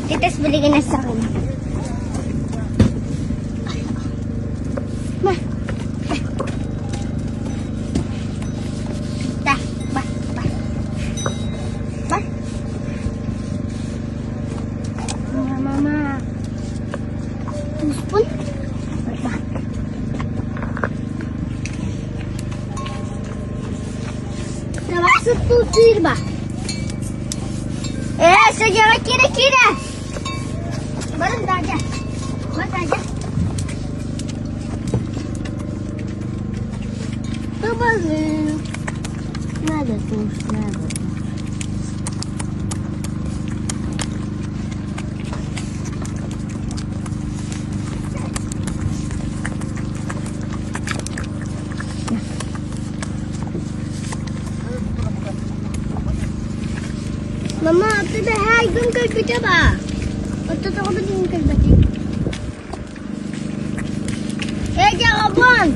Titas, beli ka na sa akin. Ma. Ta. Ba. Ba. Ba. Mama. Spoon. Ba. Давай тут тырба. Садила, кида. Баран дажа. Вот дажа. Побазы. Надо туш, надо. Mama, apa dah hai gum kal pita ba? Atau tak apa dengan kal bati? Jangan abang.